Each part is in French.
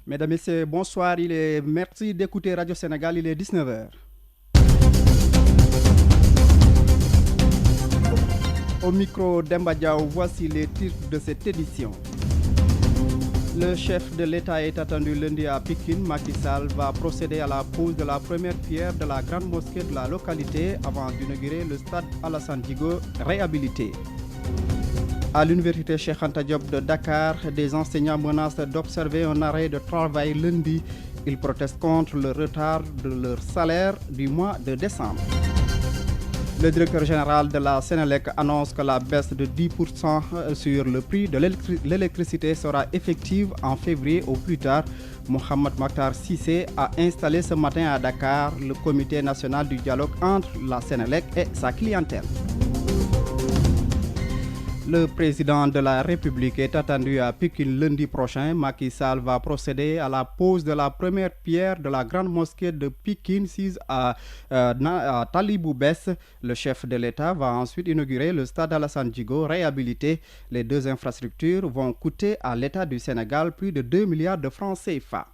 Mesdames, Messieurs, bonsoir. Merci d'écouter Radio Sénégal, il est 19h. Au micro d'Emba Diaw, voici les titres de cette édition. Le chef de l'État est attendu lundi à Pékin. Macky Sall va procéder à la pose de la première pierre de la grande mosquée de la localité avant d'inaugurer le stade Alassane Djigo réhabilité. À l'université Cheikh Anta Diop de Dakar, des enseignants menacent d'observer un arrêt de travail lundi. Ils protestent contre le retard de leur salaire du mois de décembre. Le directeur général de la Sénélec annonce que la baisse de 10% sur le prix de l'électricité sera effective en février au plus tard. Mohamed Makhtar Cissé a installé ce matin à Dakar le comité national du dialogue entre la Sénélec et sa clientèle. Le président de la République est attendu à Pékin lundi prochain. Macky Sall va procéder à la pose de la première pierre de la grande mosquée de Pékin, sise à Talibou Bès. Le chef de l'État va ensuite inaugurer le stade Alassane Djigo réhabilité. Les deux infrastructures vont coûter à l'État du Sénégal plus de 2 milliards de francs CFA.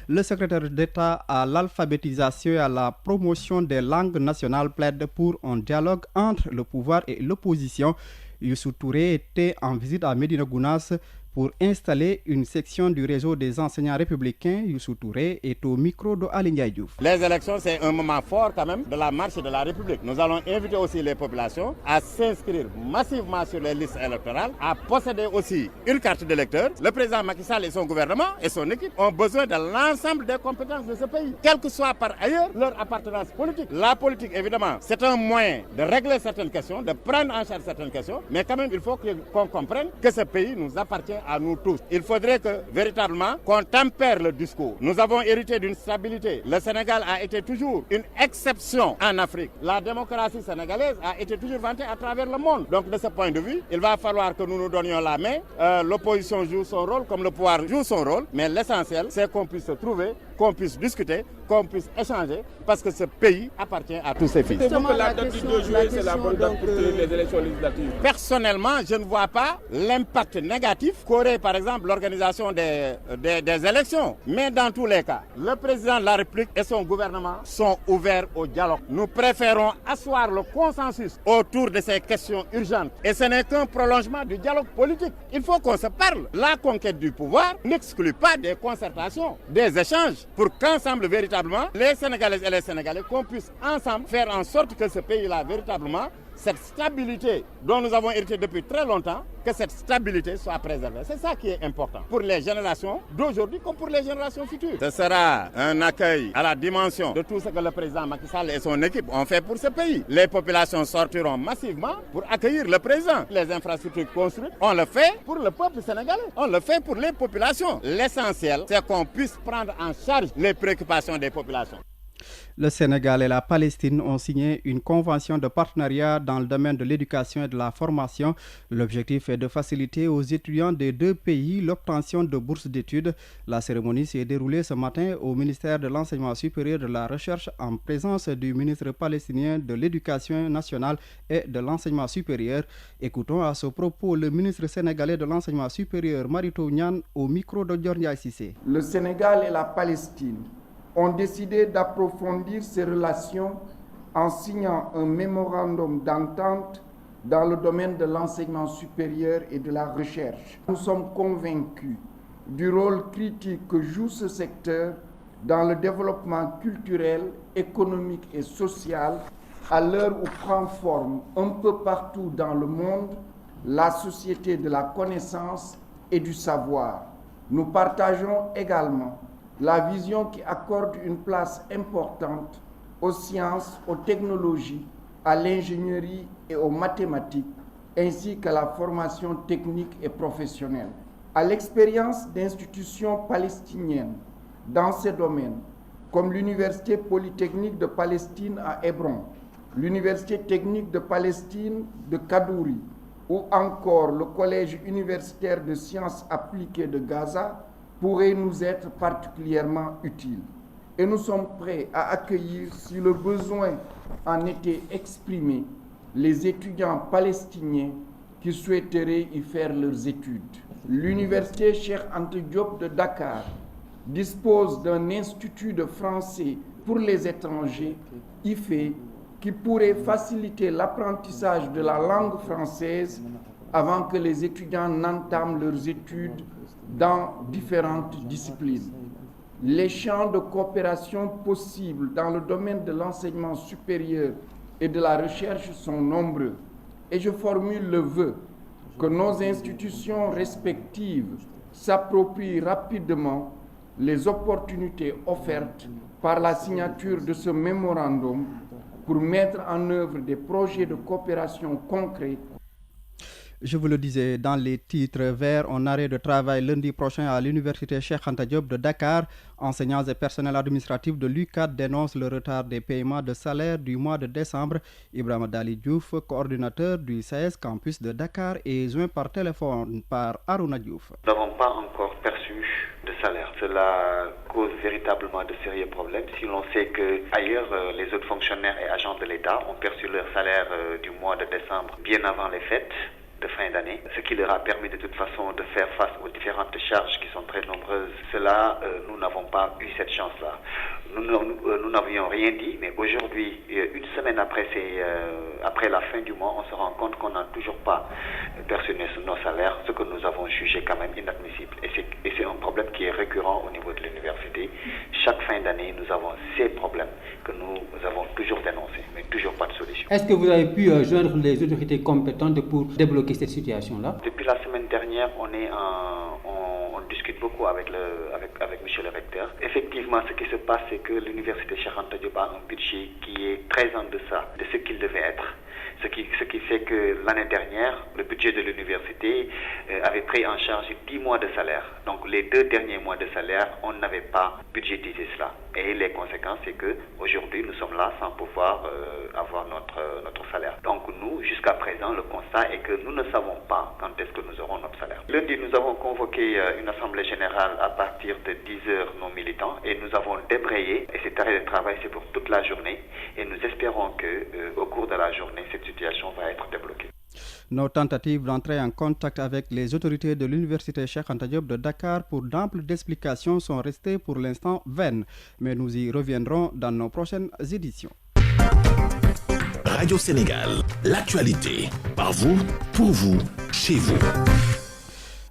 Le secrétaire d'État à l'alphabétisation et à la promotion des langues nationales plaide pour un dialogue entre le pouvoir et l'opposition. Youssou Touré était en visite à Médina Gounass pour installer une section du réseau des enseignants républicains. Youssou Touré est au micro de Aly Ndiaye Diouf. Les élections, c'est un moment fort quand même de la marche de la République. Nous allons inviter aussi les populations à s'inscrire massivement sur les listes électorales, à posséder aussi une carte d'électeur. Le président Macky Sall et son gouvernement et son équipe ont besoin de l'ensemble des compétences de ce pays, quelle que soit par ailleurs leur appartenance politique. La politique, évidemment, c'est un moyen de régler certaines questions, de prendre en charge certaines questions, mais quand même, il faut qu'on comprenne que ce pays nous appartient à nous tous. Il faudrait que véritablement qu'on tempère le discours. Nous avons hérité d'une stabilité. Le Sénégal a été toujours une exception en Afrique. La démocratie sénégalaise a été toujours vantée à travers le monde. Donc de ce point de vue, il va falloir que nous nous donnions la main. L'opposition joue son rôle comme le pouvoir joue son rôle. Mais l'essentiel, c'est qu'on puisse se trouver, qu'on puisse discuter, qu'on puisse échanger, parce que ce pays appartient à tous ses fils. La date du 2 juillet, c'est la bonne date pour les élections législatives. Personnellement, je ne vois pas l'impact négatif qu'aurait par exemple l'organisation des élections. Mais dans tous les cas, le président de la République et son gouvernement sont ouverts au dialogue. Nous préférons asseoir le consensus autour de ces questions urgentes. Et ce n'est qu'un prolongement du dialogue politique. Il faut qu'on se parle. La conquête du pouvoir n'exclut pas des concertations, des échanges, pour qu'ensemble véritablement, les Sénégalaises et les Sénégalais, qu'on puisse ensemble faire en sorte que ce pays-là véritablement, cette stabilité dont nous avons hérité depuis très longtemps, que cette stabilité soit préservée. C'est ça qui est important pour les générations d'aujourd'hui comme pour les générations futures. Ce sera un accueil à la dimension de tout ce que le président Macky Sall et son équipe ont fait pour ce pays. Les populations sortiront massivement pour accueillir le président. Les infrastructures construites, on le fait pour le peuple sénégalais. On le fait pour les populations. L'essentiel, c'est qu'on puisse prendre en charge les préoccupations des populations. Le Sénégal et la Palestine ont signé une convention de partenariat dans le domaine de l'éducation et de la formation. L'objectif est de faciliter aux étudiants des deux pays l'obtention de bourses d'études. La cérémonie s'est déroulée ce matin au ministère de l'Enseignement supérieur et de la Recherche en présence du ministre palestinien de l'Éducation nationale et de l'Enseignement supérieur. Écoutons à ce propos le ministre sénégalais de l'Enseignement supérieur, Mary Teuw Niane, au micro de Dior Ndiaye Cissé. Le Sénégal et la Palestine ont décidé d'approfondir ces relations en signant un mémorandum d'entente dans le domaine de l'enseignement supérieur et de la recherche. Nous sommes convaincus du rôle critique que joue ce secteur dans le développement culturel, économique et social à l'heure où prend forme un peu partout dans le monde la société de la connaissance et du savoir. Nous partageons également la vision qui accorde une place importante aux sciences, aux technologies, à l'ingénierie et aux mathématiques, ainsi qu'à la formation technique et professionnelle. À l'expérience d'institutions palestiniennes dans ces domaines, comme l'Université polytechnique de Palestine à Hébron, l'Université technique de Palestine de Kadouri, ou encore le Collège universitaire de sciences appliquées de Gaza, pourrait nous être particulièrement utile. Et nous sommes prêts à accueillir, si le besoin en était exprimé, les étudiants palestiniens qui souhaiteraient y faire leurs études. L'université Cheikh Anta Diop de Dakar dispose d'un institut de français pour les étrangers, IFE, qui pourrait faciliter l'apprentissage de la langue française avant que les étudiants n'entament leurs études dans différentes disciplines. Les champs de coopération possibles dans le domaine de l'enseignement supérieur et de la recherche sont nombreux et je formule le vœu que nos institutions respectives s'approprient rapidement les opportunités offertes par la signature de ce mémorandum pour mettre en œuvre des projets de coopération concrets. Je vous le disais dans les titres, vers un arrêt de travail lundi prochain à l'université Cheikh Anta Diop de Dakar, enseignants et personnels administratifs de l'UCAD dénoncent le retard des paiements de salaire du mois de décembre. Ibrahima Dali Diouf, coordinateur du CS Campus de Dakar, est joint par téléphone par Aruna Diouf. Nous n'avons pas encore perçu de salaire. Cela cause véritablement de sérieux problèmes. Si l'on sait qu'ailleurs, les autres fonctionnaires et agents de l'État ont perçu leur salaire du mois de décembre bien avant les fêtes de fin d'année, ce qui leur a permis de toute façon de faire face aux différentes charges qui sont très nombreuses. Cela, nous n'avons pas eu cette chance-là. Nous n'avions rien dit, mais aujourd'hui, une semaine après la fin du mois, on se rend compte qu'on n'a toujours pas perçu nos salaires, ce que nous avons jugé quand même inadmissible. Et c'est un problème qui est récurrent au niveau de l'université. Chaque fin d'année, nous avons ces problèmes que nous avons toujours dénoncés, mais toujours pas de solution. Est-ce que vous avez pu joindre les autorités compétentes pour débloquer cette situation-là? Depuis la semaine dernière, on discute beaucoup avec monsieur le recteur. Effectivement, ce qui se passe, c'est que l'université Cheikh Anta Diop a un budget qui est très en deçà de ce qu'il devait être. Ce qui fait que l'année dernière, le budget de l'université avait pris en charge 10 mois de salaire. Donc les 2 derniers mois de salaire, on n'avait pas budgétisé cela. Et les conséquences, c'est qu'aujourd'hui, nous sommes là sans pouvoir avoir notre salaire. Donc nous, jusqu'à présent, le constat est que nous ne savons pas quand est-ce que nous aurons notre salaire. Lundi, nous avons convoqué une assemblée générale à partir de 10h, nos militants, et nous avons débrayé. Et cet arrêt de travail, c'est pour toute la journée. Et nous espérons qu'au cours de la journée, cette situation va être débloquée. Nos tentatives d'entrer en contact avec les autorités de l'université Cheikh Anta Diop de Dakar pour d'amples explications sont restées pour l'instant vaines, mais nous y reviendrons dans nos prochaines éditions. Radio Sénégal, l'actualité, par vous, pour vous, chez vous.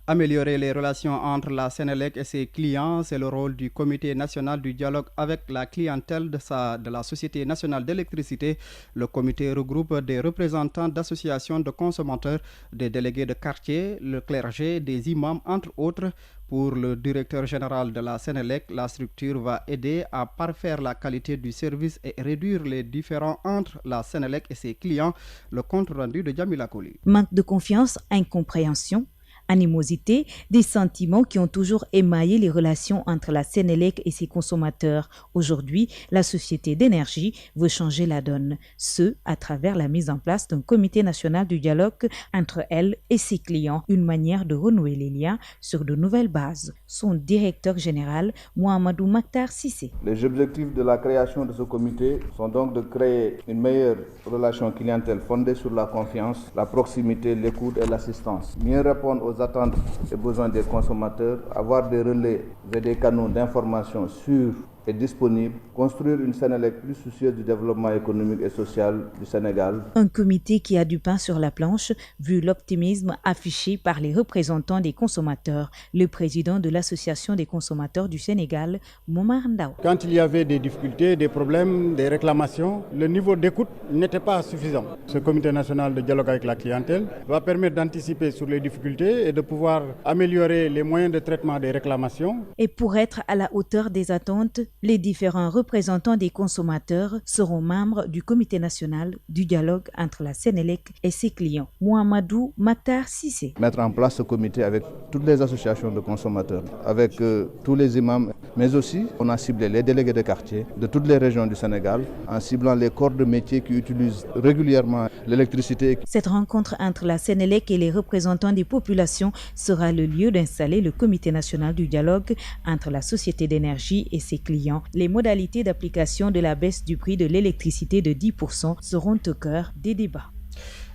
Améliorer les relations entre la Sénélec et ses clients, c'est le rôle du Comité national du dialogue avec la clientèle de la Société nationale d'électricité. Le comité regroupe des représentants d'associations de consommateurs, des délégués de quartier, le clergé, des imams, entre autres. Pour le directeur général de la Sénélec, la structure va aider à parfaire la qualité du service et réduire les différends entre la Sénélec et ses clients. Le compte rendu de Djamila Koli. Manque de confiance, incompréhension, animosité, des sentiments qui ont toujours émaillé les relations entre la Sénélec et ses consommateurs. Aujourd'hui, la société d'énergie veut changer la donne, ce à travers la mise en place d'un comité national du dialogue entre elle et ses clients, une manière de renouer les liens sur de nouvelles bases. Son directeur général, Mohamedou Maktar Sissé. Les objectifs de la création de ce comité sont donc de créer une meilleure relation clientèle fondée sur la confiance, la proximité, l'écoute et l'assistance. Mieux répondre aux attentes et besoins des consommateurs, avoir des relais et des canaux d'information sûrs et disponible, construire une Sénélec plus soucieuse du développement économique et social du Sénégal. Un comité qui a du pain sur la planche, vu l'optimisme affiché par les représentants des consommateurs. Le président de l'Association des consommateurs du Sénégal, Momar Ndao. Quand il y avait des difficultés, des problèmes, des réclamations, le niveau d'écoute n'était pas suffisant. Ce comité national de dialogue avec la clientèle va permettre d'anticiper sur les difficultés et de pouvoir améliorer les moyens de traitement des réclamations. Et pour être à la hauteur des attentes, les différents représentants des consommateurs seront membres du comité national du dialogue entre la Sénélec et ses clients. Mohamedou Maktar Sissé. Mettre en place ce comité avec toutes les associations de consommateurs, avec tous les imams, mais aussi on a ciblé les délégués de quartier de toutes les régions du Sénégal en ciblant les corps de métier qui utilisent régulièrement l'électricité. Cette rencontre entre la Sénélec et les représentants des populations sera le lieu d'installer le comité national du dialogue entre la société d'énergie et ses clients. Les modalités d'application de la baisse du prix de l'électricité de 10% seront au cœur des débats.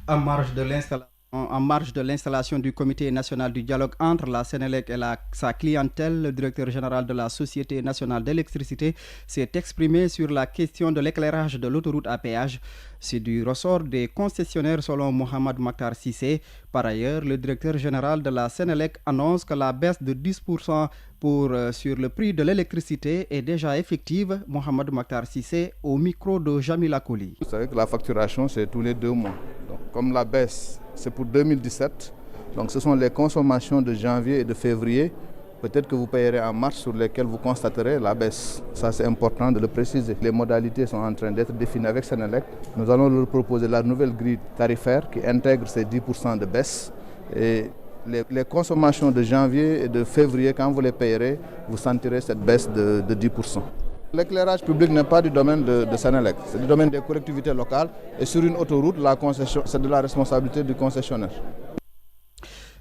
En marge de l'installation En marge de l'installation du comité national du dialogue entre la Sénélec et sa clientèle, le directeur général de la Société nationale d'électricité s'est exprimé sur la question de l'éclairage de l'autoroute à péage. C'est du ressort des concessionnaires selon Mohamed Makhtar Cissé. Par ailleurs, le directeur général de la Sénélec annonce que la baisse de 10% sur le prix de l'électricité est déjà effective. Mohamed Makhtar Cissé au micro de Jamila Koli. Vous savez que la facturation, c'est tous les 2 mois. Donc, comme la baisse, c'est pour 2017, donc ce sont les consommations de janvier et de février. Peut-être que vous payerez en mars sur lesquelles vous constaterez la baisse. Ça, c'est important de le préciser. Les modalités sont en train d'être définies avec Sénélec. Nous allons leur proposer la nouvelle grille tarifaire qui intègre ces 10% de baisse. Et les consommations de janvier et de février, quand vous les payerez, vous sentirez cette baisse de 10%. L'éclairage public n'est pas du domaine de Sénélec, c'est du domaine des collectivités locales. Et sur une autoroute, la concession, c'est de la responsabilité du concessionnaire.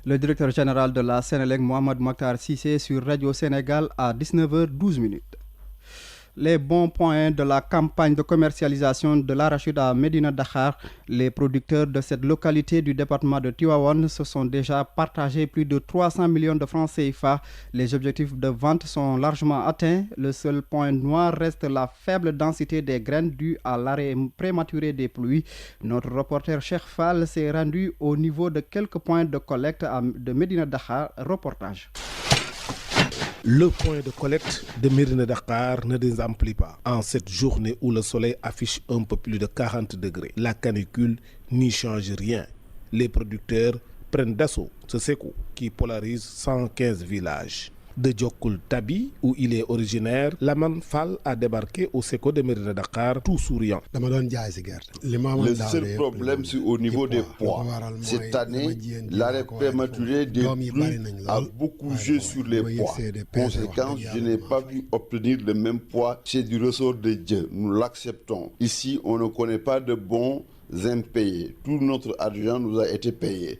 Le directeur général de la Sénélec, Mohamed Makhtar Cissé, sur Radio Sénégal à 19h12. Les bons points de la campagne de commercialisation de l'arachide à Médina Dakhar, les producteurs de cette localité du département de Tivaouane se sont déjà partagés plus de 300 millions de francs CFA. Les objectifs de vente sont largement atteints. Le seul point noir reste la faible densité des graines due à l'arrêt prématuré des pluies. Notre reporter Cheikh Fall s'est rendu au niveau de quelques points de collecte de Médina Dakhar. Reportage. Le point de collecte de Médina Dakhar ne désemplit pas. En cette journée où le soleil affiche un peu plus de 40 degrés, la canicule n'y change rien. Les producteurs prennent d'assaut ce Sékou qui polarise 115 villages. De Djokul Tabi, où il est originaire, Laman Fall a débarqué au Sékou de Médina Dakhar tout souriant. Le seul problème, c'est au niveau des poids. Cette année, l'arrêt prématuré des pluies a beaucoup joué sur les poids. Conséquence, je n'ai pas pu obtenir le même poids. C'est du ressort de Dieu. Nous l'acceptons. Ici, on ne connaît pas de bons impayés. Tout notre argent nous a été payé.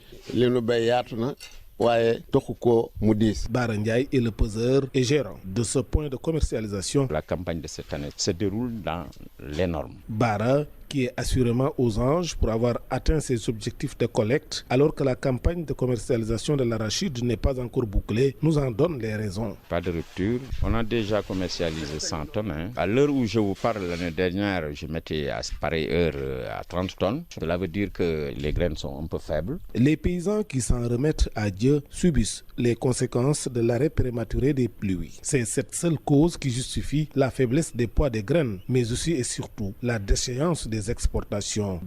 Bara Ndiaye est le peseur et gérant de ce point de commercialisation. La campagne de cette année se déroule dans les normes. Bara, qui est assurément aux anges pour avoir atteint ses objectifs de collecte, alors que la campagne de commercialisation de l'arachide n'est pas encore bouclée, nous en donne les raisons. Pas de rupture. On a déjà commercialisé 100 tonnes. À l'heure où je vous parle, l'année dernière, je mettais à pareille heure à 30 tonnes. Cela veut dire que les graines sont un peu faibles. Les paysans qui s'en remettent à Dieu subissent les conséquences de l'arrêt prématuré des pluies. C'est cette seule cause qui justifie la faiblesse des poids des graines, mais aussi et surtout la déchéance des exportations.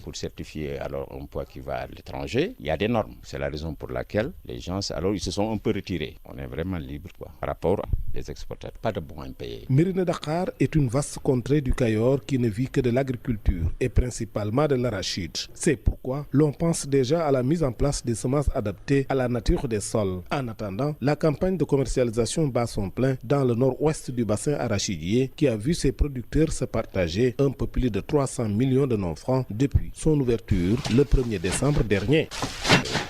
Pour certifier alors un poids qui va à l'étranger, il y a des normes. C'est la raison pour laquelle les gens ils se sont un peu retirés. On est vraiment libre par rapport aux exportateurs. Pas de bons impayés. Médina Dakhar est une vaste contrée du Cayor qui ne vit que de l'agriculture et principalement de l'arachide. C'est pourquoi l'on pense déjà à la mise en place des semences adaptées à la nature des sols. En attendant, la campagne de commercialisation bat son plein dans le nord-ouest du bassin arachidier qui a vu ses producteurs se partager un peu plus de 300 millions de non-francs depuis son ouverture le 1er décembre dernier.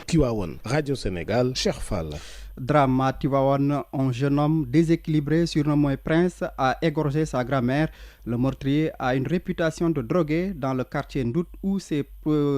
Tivaouane, Radio Sénégal, Cheikh Fall. Drame à Tivaouane, un jeune homme déséquilibré surnommé Prince a égorgé sa grand-mère. Le meurtrier a une réputation de drogué dans le quartier Ndout où s'est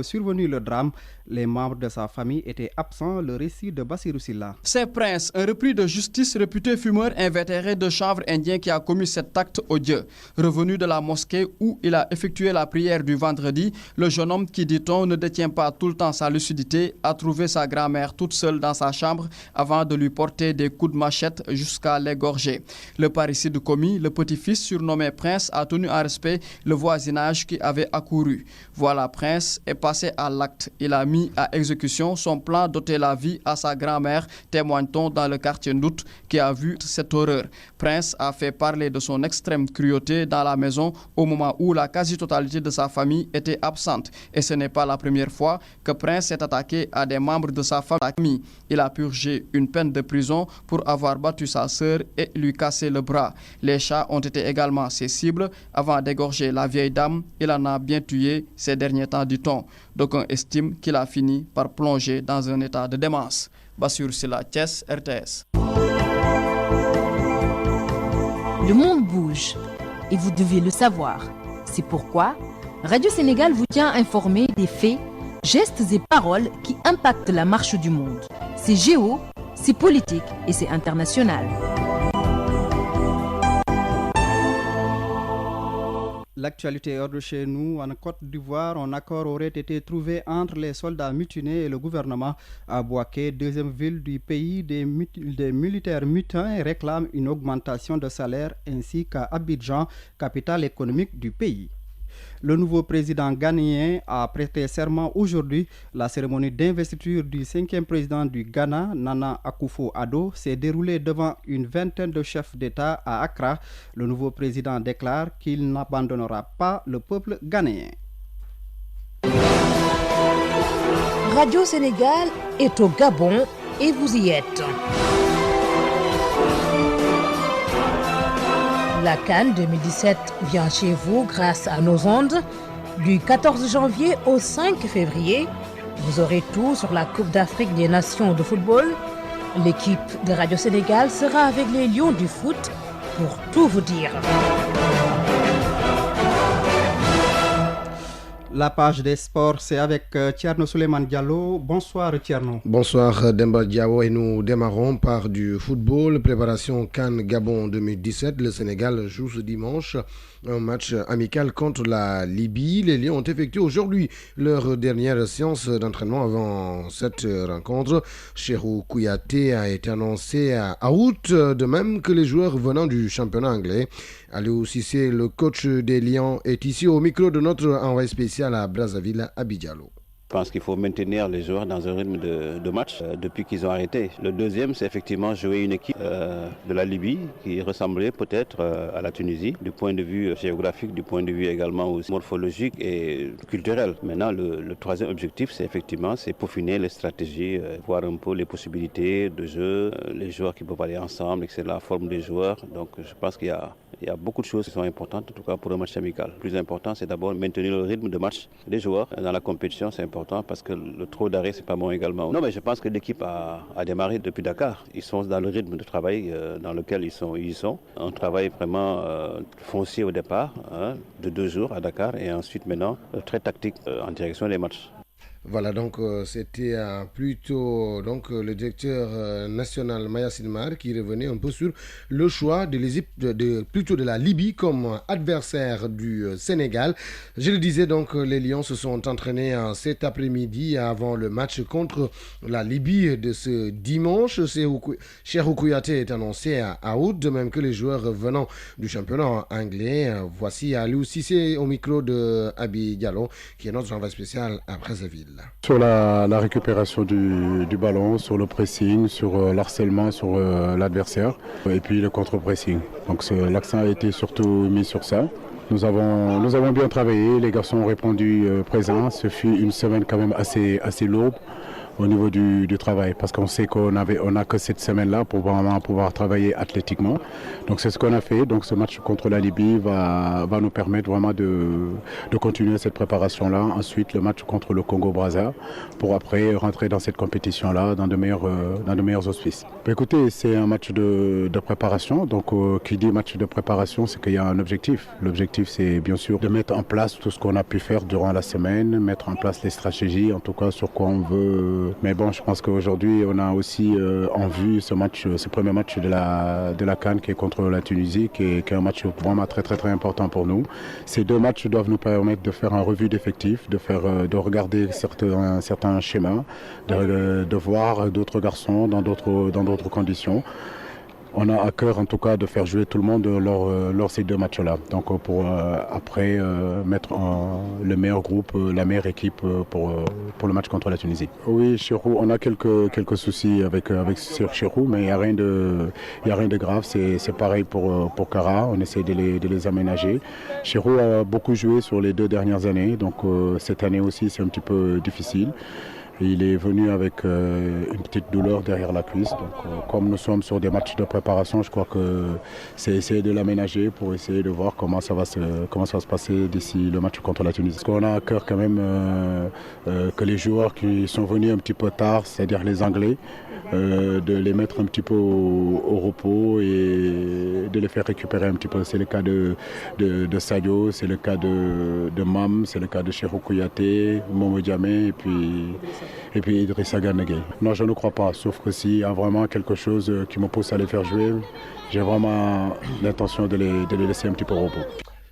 survenu le drame. Les membres de sa famille étaient absents. Le récit de Bassirou Silla. C'est Prince, un repris de justice réputé fumeur invétéré de chanvre indien qui a commis cet acte odieux. Revenu de la mosquée où il a effectué la prière du vendredi, le jeune homme qui, dit-on, ne détient pas tout le temps sa lucidité, a trouvé sa grand-mère toute seule dans sa chambre avant de lui porter des coups de machette jusqu'à l'égorger. Le parricide commis, le petit-fils surnommé Prince, a tenu en respect le voisinage qui avait accouru. Voilà, Prince est passé à l'acte. Il a mis à exécution son plan d'ôter la vie à sa grand-mère, témoigne-t-on dans le quartier Ndout qui a vu cette horreur. Prince a fait parler de son extrême cruauté dans la maison au moment où la quasi-totalité de sa famille était absente. Et ce n'est pas la première fois que Prince s'est attaqué à des membres de sa famille. Il a purgé une peine de prison pour avoir battu sa sœur et lui cassé le bras. Les chats ont été également ses cibles. Avant d'égorger la vieille dame, il en a bien tué ces derniers temps, dit-on. D'aucuns estiment qu'il a fini par plonger dans un état de démence. Bassirou Silla, Thiès, RTS. Le monde bouge et vous devez le savoir. C'est pourquoi Radio Sénégal vous tient informé des faits, Gestes et paroles qui impactent la marche du monde. C'est géo, c'est politique et c'est international. L'actualité hors de chez nous, en Côte d'Ivoire, un accord aurait été trouvé entre les soldats mutinés et le gouvernement. À Bouaké, deuxième ville du pays, des militaires mutins réclament une augmentation de salaire, ainsi qu'à Abidjan, capitale économique du pays. Le nouveau président ghanéen a prêté serment aujourd'hui. La cérémonie d'investiture du 5e président du Ghana, Nana Akufo-Addo, s'est déroulée devant une vingtaine de chefs d'État à Accra. Le nouveau président déclare qu'il n'abandonnera pas le peuple ghanéen. Radio Sénégal est au Gabon et vous y êtes. La CAN 2017 vient chez vous grâce à nos ondes. Du 14 janvier au 5 février, vous aurez tout sur la Coupe d'Afrique des Nations de football. L'équipe de Radio Sénégal sera avec les Lions du foot pour tout vous dire. La page des sports, c'est avec Thierno Souleymane Diallo. Bonsoir Thierno. Bonsoir Demba Diawo et nous démarrons par du football. Préparation CAN Gabon 2017. Le Sénégal joue ce dimanche un match amical contre la Libye. Les Lions ont effectué aujourd'hui leur dernière séance d'entraînement avant cette rencontre. Cheikhou Kouyaté a été annoncé à août, de même que les joueurs venant du championnat anglais. Aliou Cissé, le coach des Lions, est ici au micro de notre envoyé spécial à Brazzaville, Abidjalo. Je pense qu'il faut maintenir les joueurs dans un rythme de match depuis qu'ils ont arrêté. Le deuxième, c'est effectivement jouer une équipe de la Libye qui ressemblait peut-être à la Tunisie du point de vue géographique, du point de vue également aussi morphologique et culturel. Maintenant, le troisième objectif, c'est effectivement peaufiner les stratégies, voir un peu les possibilités de jeu, les joueurs qui peuvent aller ensemble, etc., la forme des joueurs. Donc je pense qu'il y a beaucoup de choses qui sont importantes, en tout cas pour un match amical. Le plus important, c'est d'abord maintenir le rythme de match des joueurs dans la compétition. C'est important parce que le trop d'arrêt, c'est pas bon également. Non, mais je pense que l'équipe a démarré depuis Dakar. Ils sont dans le rythme de travail dans lequel ils sont. Un travail vraiment foncier au départ, de 2 jours à Dakar, et ensuite maintenant très tactique en direction des matchs. Voilà, donc c'était plutôt le directeur national Maya Silmar qui revenait un peu sur le choix de la Libye comme adversaire du Sénégal. Je le disais, donc les Lions se sont entraînés cet après-midi avant le match contre la Libye de ce dimanche. Cheikhou Kouyaté est annoncé à août, de même que les joueurs venant du championnat anglais. Voici Aliou Cissé au micro de Abi Diallo, qui est notre envoyé spécial à Brazzaville. Sur la récupération du ballon, sur le pressing, sur l'harcèlement sur l'adversaire et puis le contre-pressing. Donc l'accent a été surtout mis sur ça. Nous avons bien travaillé, les garçons ont répondu présents. Ce fut une semaine quand même assez lourde au niveau du travail, parce qu'on sait qu'on n'a que cette semaine-là pour vraiment pouvoir travailler athlétiquement. Donc c'est ce qu'on a fait. Donc ce match contre la Libye va nous permettre vraiment de continuer cette préparation-là. Ensuite le match contre le Congo-Brazza pour après rentrer dans cette compétition-là dans de meilleurs auspices. Écoutez, c'est un match de préparation. Donc qui dit match de préparation, c'est qu'il y a un objectif. L'objectif, c'est bien sûr de mettre en place tout ce qu'on a pu faire durant la semaine, mettre en place les stratégies, en tout cas sur quoi on veut. Mais bon, je pense qu'aujourd'hui, on a aussi en vue ce premier match de la CAN qui est contre la Tunisie, qui est un match vraiment très très très important pour nous. Ces 2 matchs doivent nous permettre de faire un revue d'effectifs, de regarder certains schémas, de voir d'autres garçons dans d'autres conditions. On a à cœur en tout cas de faire jouer tout le monde lors ces 2 matchs-là. Donc pour après mettre le meilleur groupe, la meilleure équipe pour le match contre la Tunisie. Oui, Cheikhou, on a quelques soucis avec Cheikhou, mais il n'y a rien de grave. C'est pareil pour Kara, on essaie de les aménager. Cheikhou a beaucoup joué sur les 2 dernières années, donc cette année aussi c'est un petit peu difficile. Il est venu avec une petite douleur derrière la cuisse. Donc, comme nous sommes sur des matchs de préparation, je crois que c'est essayer de l'aménager pour essayer de voir comment ça va se passer d'ici le match contre la Tunisie. Parce qu'on a à cœur quand même que les joueurs qui sont venus un petit peu tard, c'est-à-dire les Anglais, de les mettre un petit peu au repos et de les faire récupérer un petit peu. C'est le cas de Sadio, c'est le cas de Mam, c'est le cas de Cheikhou Kouyaté, Momo Diamé et puis Idrissa Gana Gueye. Non, je ne crois pas, sauf que s'il y a vraiment quelque chose qui me pousse à les faire jouer, j'ai vraiment l'intention de les laisser un petit peu au repos.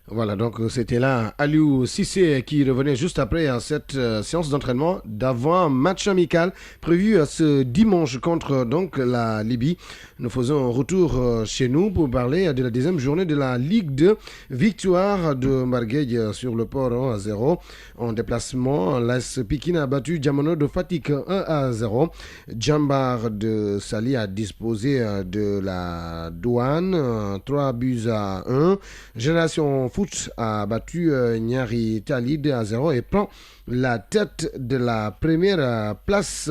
Voilà, donc c'était là Aliou Cissé qui revenait juste après à cette séance d'entraînement d'avant match amical prévu ce dimanche contre donc la Libye. Nous faisons un retour chez nous pour parler de la deuxième journée de la Ligue 2. Victoire de Marguerite sur le port 1-0. En déplacement, l'AS Pikine a battu Diamono de Fatick 1-0. Djambar de Sali a disposé de la Douane 3-1. Génération Foot a battu Nyari Tali 2-0 et prend la tête de la première place.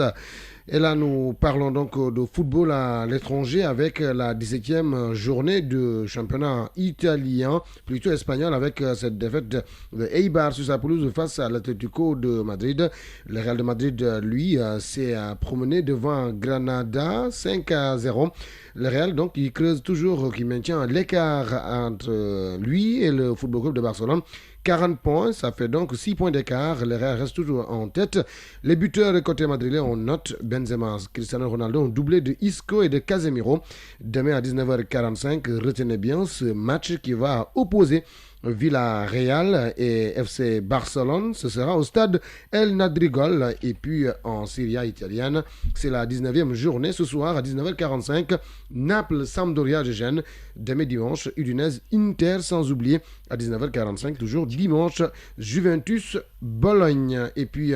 Et là, nous parlons donc de football à l'étranger avec la 17e journée de championnat italien, plutôt espagnol, avec cette défaite de Eibar sur sa pelouse face à l'Atlético de Madrid. Le Real de Madrid, lui, s'est promené devant Granada 5-0. Le Real, donc, il creuse toujours, qui maintient l'écart entre lui et le Football Club de Barcelone. 40 points, ça fait donc 6 points d'écart. Le Real reste toujours en tête. Les buteurs côté madrilène, on note Benzema, Cristiano Ronaldo, un doublé de Isco et de Casemiro. Demain à 19h45, retenez bien ce match qui va opposer Villarreal et FC Barcelone. Ce sera au stade El Nadrigol. Et puis en Serie A italienne, c'est la 19e journée ce soir à 19h45. Naples, Sampdoria de Gênes. Demain dimanche, Udinese, Inter, sans oublier à 19h45, toujours dimanche, Juventus, Bologne. Et puis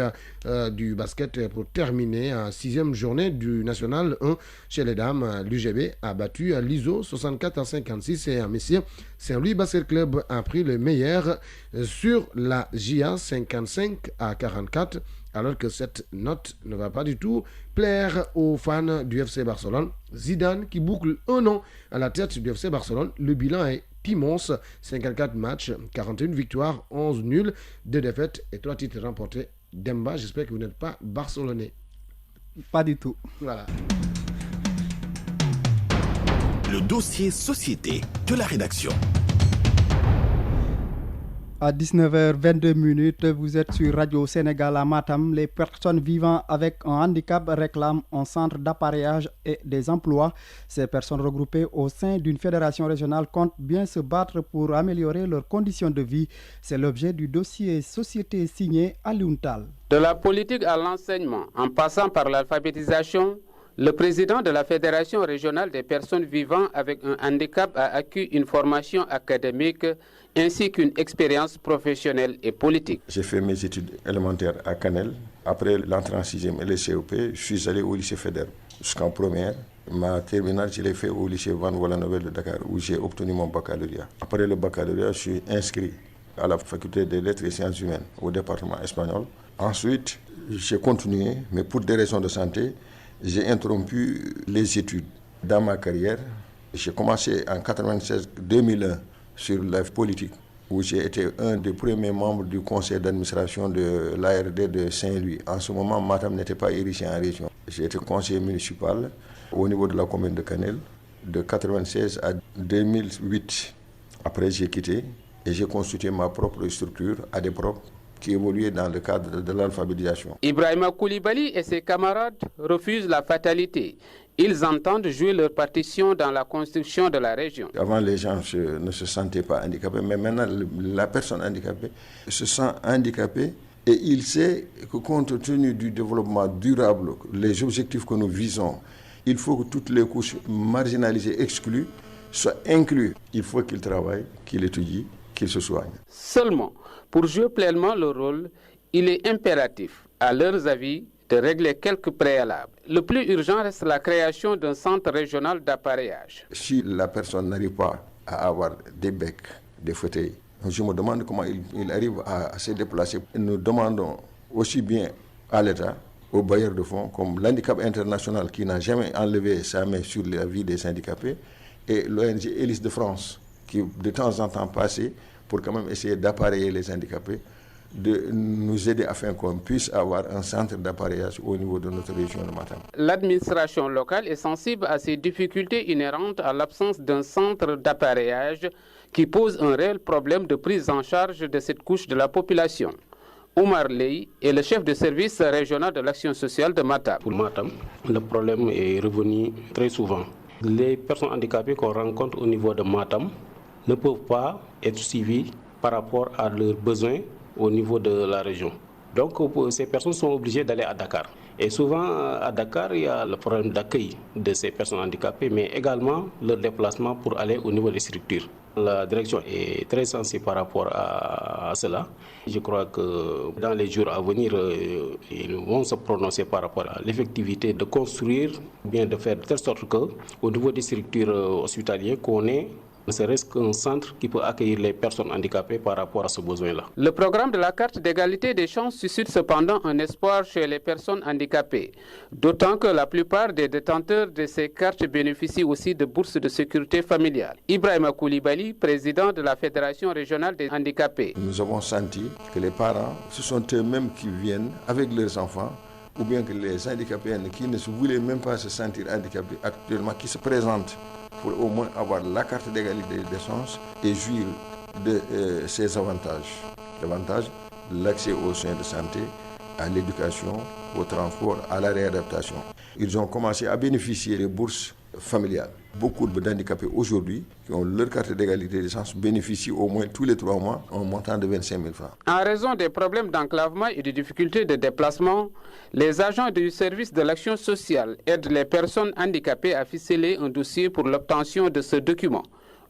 du basket pour terminer, 6e journée du National 1 chez les dames. L'UGB a battu l'ISO 64-56 et messieurs, Saint-Louis Basket Club a pris le meilleur sur la JA 55-44. Alors que cette note ne va pas du tout plaire aux fans du FC Barcelone. Zidane qui boucle un an à la tête du FC Barcelone. Le bilan est immense, 54 matchs, 41 victoires, 11 nuls, 2 défaites et 3 titres remportés. Demba, j'espère que vous n'êtes pas barcelonais. Pas du tout. Voilà. Le dossier société de la rédaction. À 19h22, vous êtes sur Radio Sénégal à Matam. Les personnes vivant avec un handicap réclament un centre d'appareillage et des emplois. Ces personnes regroupées au sein d'une fédération régionale comptent bien se battre pour améliorer leurs conditions de vie. C'est l'objet du dossier société signé Alioune Tall. De la politique à l'enseignement, en passant par l'alphabétisation, le président de la Fédération régionale des personnes vivant avec un handicap a acquis une formation académique ainsi qu'une expérience professionnelle et politique. J'ai fait mes études élémentaires à Canel. Après l'entrée en 6e et le COP, je suis allé au lycée Faidherbe jusqu'en première. Ma terminale, je l'ai fait au lycée Van Vollenhoven de Dakar où j'ai obtenu mon baccalauréat. Après le baccalauréat, je suis inscrit à la faculté des lettres et sciences humaines au département espagnol. Ensuite, j'ai continué, mais pour des raisons de santé, j'ai interrompu les études. Dans ma carrière, j'ai commencé en 1996-2001 sur la politique, où j'ai été un des premiers membres du conseil d'administration de l'ARD de Saint-Louis. En ce moment, Matam n'était pas érigé en région. J'ai été conseiller municipal au niveau de la commune de Canel de 1996 à 2008. Après, j'ai quitté et j'ai constitué ma propre structure, ADEPROP, qui évoluait dans le cadre de l'alphabétisation. Ibrahima Koulibaly et ses camarades refusent la fatalité. Ils entendent jouer leur partition dans la construction de la région. Avant, les gens ne se sentaient pas handicapés, mais maintenant, la personne handicapée se sent handicapée et il sait que compte tenu du développement durable, les objectifs que nous visons, il faut que toutes les couches marginalisées, exclues, soient incluses. Il faut qu'ils travaillent, qu'ils étudient, qu'ils se soignent. Seulement, pour jouer pleinement leur rôle, il est impératif, à leurs avis, de régler quelques préalables. Le plus urgent reste la création d'un centre régional d'appareillage. Si la personne n'arrive pas à avoir des becs, des fauteuils, je me demande comment il arrive à se déplacer. Nous demandons aussi bien à l'État, aux bailleurs de fonds, comme l'handicap international qui n'a jamais enlevé sa main sur la vie des handicapés, et l'ONG Hélice de France qui de temps en temps passait pour quand même essayer d'appareiller les handicapés. de nous aider afin qu'on puisse avoir un centre d'appareillage au niveau de notre région de Matam. L'administration locale est sensible à ces difficultés inhérentes à l'absence d'un centre d'appareillage qui pose un réel problème de prise en charge de cette couche de la population. Oumar Ley est le chef de service régional de l'action sociale de Matam. Pour Matam, le problème est revenu très souvent. Les personnes handicapées qu'on rencontre au niveau de Matam ne peuvent pas être suivies par rapport à leurs besoins au niveau de la région. Donc ces personnes sont obligées d'aller à Dakar. Et souvent à Dakar, il y a le problème d'accueil de ces personnes handicapées, mais également leur déplacement pour aller au niveau des structures. La direction est très sensible par rapport à cela. Je crois que dans les jours à venir, ils vont se prononcer par rapport à l'effectivité de construire, bien de faire de telle sorte qu'au niveau des structures hospitalières, qu'on ait ne serait-ce qu'un centre qui peut accueillir les personnes handicapées par rapport à ce besoin-là. Le programme de la carte d'égalité des chances suscite cependant un espoir chez les personnes handicapées, d'autant que la plupart des détenteurs de ces cartes bénéficient aussi de bourses de sécurité familiale. Ibrahima Koulibaly, président de la Fédération régionale des handicapés. Nous avons senti que les parents, ce sont eux-mêmes qui viennent avec leurs enfants, ou bien que les handicapés qui ne voulaient même pas se sentir handicapés actuellement, qui se présentent pour au moins avoir la carte d'égalité des chances et jouir de ses avantages. L'avantage, l'accès aux soins de santé, à l'éducation, au transport, à la réadaptation. Ils ont commencé à bénéficier des bourses familiales. Beaucoup d'handicapés aujourd'hui qui ont leur carte d'égalité des chances bénéficient au moins tous les 3 mois en montant de 25 000 francs. En raison des problèmes d'enclavement et des difficultés de déplacement, les agents du service de l'action sociale aident les personnes handicapées à ficeler un dossier pour l'obtention de ce document.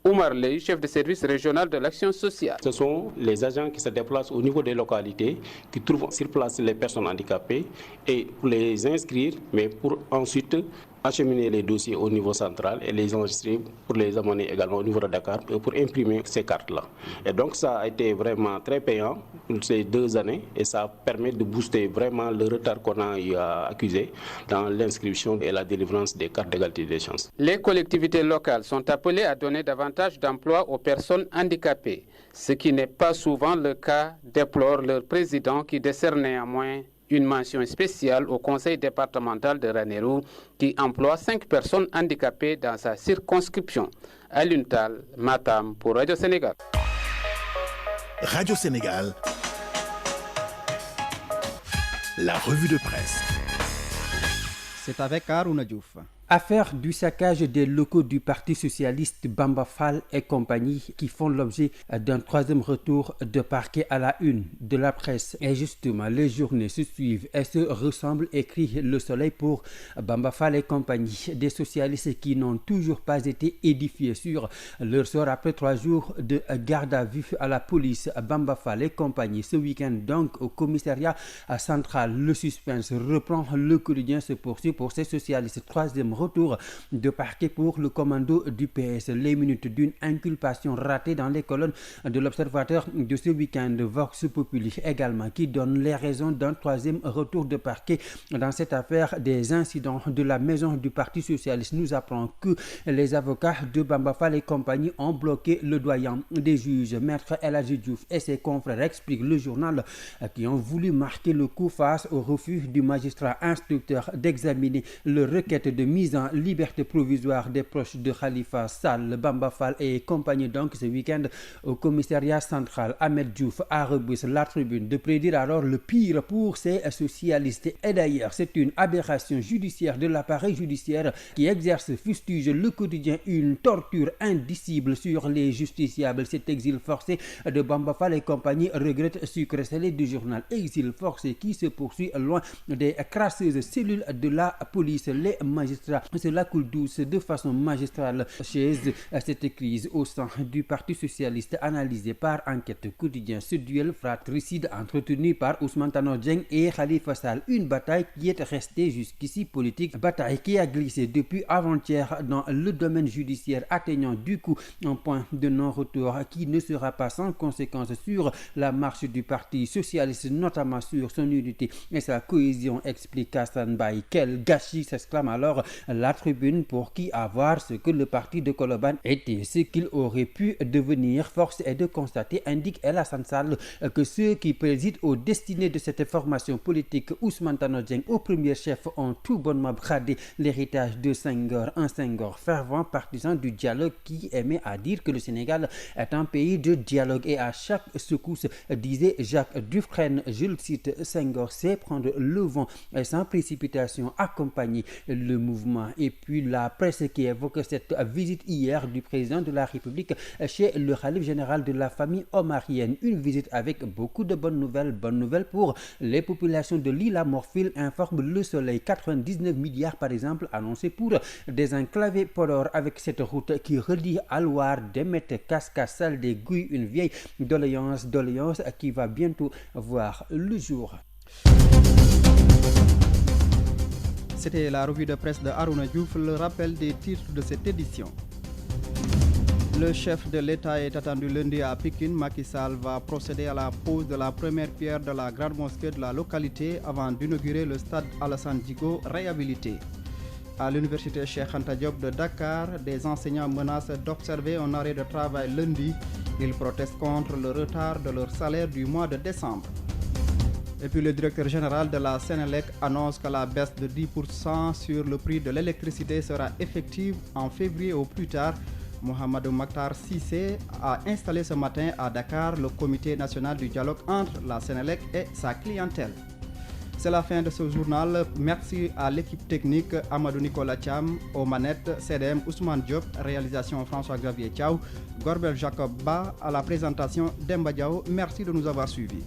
Oumar Ley, chef de service régional de l'action sociale. Ce sont les agents qui se déplacent au niveau des localités, qui trouvent sur place les personnes handicapées et pour les inscrire, mais pour ensuite acheminer les dossiers au niveau central et les enregistrer pour les amener également au niveau de Dakar pour imprimer ces cartes-là. Et donc ça a été vraiment très payant ces 2 années et ça permet de booster vraiment le retard qu'on a accusé dans l'inscription et la délivrance des cartes d'égalité des chances. Les collectivités locales sont appelées à donner davantage d'emplois aux personnes handicapées, ce qui n'est pas souvent le cas, déplore leur président qui décerne néanmoins une mention spéciale au conseil départemental de Ranérou qui emploie 5 personnes handicapées dans sa circonscription. Alioune Tall, Matam pour Radio Sénégal. Radio Sénégal, la revue de presse. C'est avec Arouna Diouf. Affaire du saccage des locaux du Parti socialiste Bamba Fall et compagnie qui font l'objet d'un 3e retour de parquet à la une de la presse. Et justement, les journées se suivent et se ressemblent, écrit Le Soleil pour Bamba Fall et compagnie. Des socialistes qui n'ont toujours pas été édifiés sur leur sort après 3 jours de garde à vue à la police. Bamba Fall et compagnie ce week-end donc au commissariat central. Le suspense reprend, le quotidien se poursuit pour ces socialistes. 3e retour de parquet pour le commando du PS. Les minutes d'une inculpation ratée dans les colonnes de l'Observateur de ce week-end. Vox Populi également qui donne les raisons d'un 3e retour de parquet dans cette affaire des incidents de la maison du Parti socialiste. Nous apprend que les avocats de Bamba Fall et compagnie ont bloqué le doyen des juges, Maître El Hadji Diouf et ses confrères, explique le journal, qui ont voulu marquer le coup face au refus du magistrat instructeur d'examiner le requête de mise en liberté provisoire des proches de Khalifa Sall. Bamba Fall et compagnie donc ce week-end au commissariat central. Ahmed Diouf a reboussé la tribune de prédire alors le pire pour ces socialistes. Et d'ailleurs, c'est une aberration judiciaire de l'appareil judiciaire qui exerce, fustige le quotidien, une torture indicible sur les justiciables. Cet exil forcé de Bamba Fall et compagnie, regrette sucre salé du journal. Exil forcé qui se poursuit loin des crasseuses cellules de la police. Les magistrats, cela coule douce de façon magistrale chez cette crise au sein du Parti socialiste, analysée par Enquête Quotidien. Ce duel fratricide entretenu par Ousmane Tanor Dieng et Khalifa Sall, une bataille qui est restée jusqu'ici politique, bataille qui a glissé depuis avant-hier dans le domaine judiciaire, atteignant du coup un point de non-retour qui ne sera pas sans conséquence sur la marche du Parti socialiste, notamment sur son unité et sa cohésion, explique Hassan Baye. Quel gâchis, s'exclame alors la tribune pour qui avoir ce que le parti de Colobane était, ce qu'il aurait pu devenir. Force est de constater, indique El Hassan Sall, que ceux qui président aux destinées de cette formation politique, Ousmane Tanor Dieng au premier chef, ont tout bonnement bradé l'héritage de Senghor, un Senghor fervent partisan du dialogue qui aimait à dire que le Sénégal est un pays de dialogue. Et à chaque secousse, disait Jacques Dufresne, je le cite, Senghor sait prendre le vent sans précipitation, accompagner le mouvement. Et puis la presse qui évoque cette visite hier du président de la République chez le khalife général de la famille omarienne. Une visite avec beaucoup de bonnes nouvelles pour les populations de l'île à Morphil, informe Le Soleil. 99 milliards par exemple annoncés pour désenclaver Podor avec cette route qui relie Alwar, Demet, Cascas, Saldé, Guy, une vieille doléance qui va bientôt voir le jour. C'était la revue de presse de Harouna Diouf, le rappel des titres de cette édition. Le chef de l'État est attendu lundi à Pékin. Macky Sall va procéder à la pose de la première pierre de la grande mosquée de la localité avant d'inaugurer le stade Alassane Djigo réhabilité. À l'université Cheikh Anta Diop de Dakar, des enseignants menacent d'observer un arrêt de travail lundi. Ils protestent contre le retard de leur salaire du mois de décembre. Et puis le directeur général de la Sénélec annonce que la baisse de 10% sur le prix de l'électricité sera effective en février au plus tard. Mohamedou Makhtar Cissé a installé ce matin à Dakar le comité national du dialogue entre la Sénélec et sa clientèle. C'est la fin de ce journal. Merci à l'équipe technique Amadou Nicolas Thiam, aux manettes CDM Ousmane Diop, réalisation François-Xavier Thiaw, Gorbel Jacob Ba, à la présentation Demba Diao. Merci de nous avoir suivis.